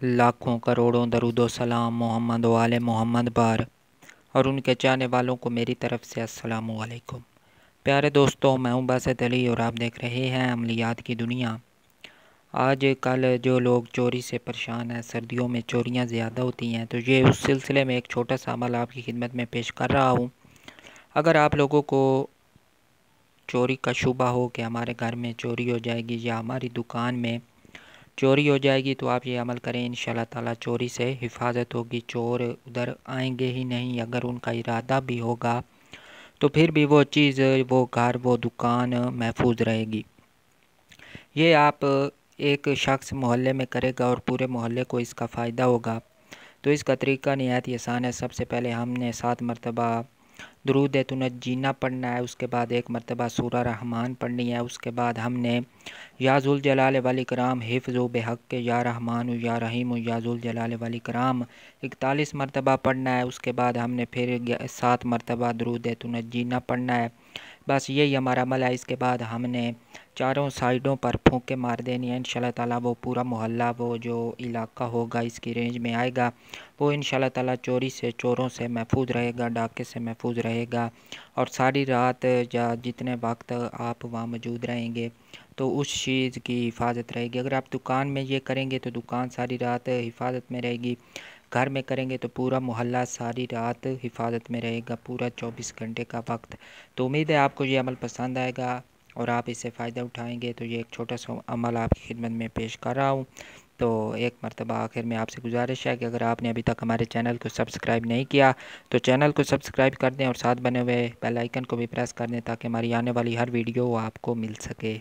لاکھوں کروڑوں درود و سلام محمد و آل محمد بار اور ان کے چاہنے والوں کو میری طرف سے السلام علیکم۔ پیارے دوستوں، میں ہوں باسط علی اور آپ دیکھ رہے ہیں عملیات کی دنیا۔ آج کل جو لوگ چوری سے پریشان ہیں، سردیوں میں چوریاں زیادہ ہوتی ہیں، تو یہ اس سلسلے میں ایک چھوٹا سا عمل آپ کی خدمت میں پیش کر رہا ہوں۔ اگر آپ لوگوں کو چوری کا شبہ ہو کہ ہمارے گھر میں چوری ہو جائے گی یا ہماری دکان میں چوری ہو جائے گی، تو آپ یہ عمل کریں، انشاءاللہ تعالی چوری سے حفاظت ہوگی۔ چور ادھر آئیں گے ہی نہیں۔ اگر ان کا ارادہ بھی ہوگا تو پھر بھی وہ چیز، وہ گھر، وہ دکان محفوظ رہے گی۔ یہ آپ ایک شخص محلے میں کرے گا اور پورے محلے کو اس کا فائدہ ہوگا۔ تو اس کا طریقہ نہایت ہی آسان ہے۔ سب سے پہلے ہم نے 7 مرتبہ درود تنجینا پڑھنا ہے، اس کے بعد 1 مرتبہ سورہ رحمان پڑھنی ہے، اس کے بعد ہم نے یا ذوالجلال والاکرام حفظ و بحق یا رحمان یا رحیم یا ذوالجلال والاکرام 41 مرتبہ پڑھنا ہے، اس کے بعد ہم نے پھر 7 مرتبہ درود تنجینا پڑھنا ہے۔ بس یہی ہمارا عمل ہے۔ اس کے بعد ہم نے چاروں سائڈوں پر پھونکے مار دینی ہے۔ انشاءاللہ تعالی وہ پورا محلہ، وہ جو علاقہ ہوگا اس کی رینج میں آئے گا، وہ انشاءاللہ تعالی چوری سے، چوروں سے محفوظ رہے گا، ڈاکے سے محفوظ رہے گا۔ اور ساری رات یا جتنے وقت آپ وہاں موجود رہیں گے تو اس چیز کی حفاظت رہے گی۔ اگر آپ دکان میں یہ کریں گے تو دکان ساری رات حفاظت میں رہے گی۔ گھر میں کریں گے تو پورا محلہ ساری رات حفاظت میں رہے گا، پورا 24 گھنٹے کا وقت۔ تو امید ہے آپ کو یہ عمل پسند آئے گا اور آپ اس سے فائدہ اٹھائیں گے۔ تو یہ ایک چھوٹا سا عمل آپ کی خدمت میں پیش کر رہا ہوں۔ تو ایک مرتبہ آخر میں آپ سے گزارش ہے کہ اگر آپ نے ابھی تک ہمارے چینل کو سبسکرائب نہیں کیا تو چینل کو سبسکرائب کر دیں اور ساتھ بنے ہوئے بیل آئیکن کو بھی پریس کر دیں تاکہ ہماری آنے والی ہر ویڈیو آپ کو مل سکے۔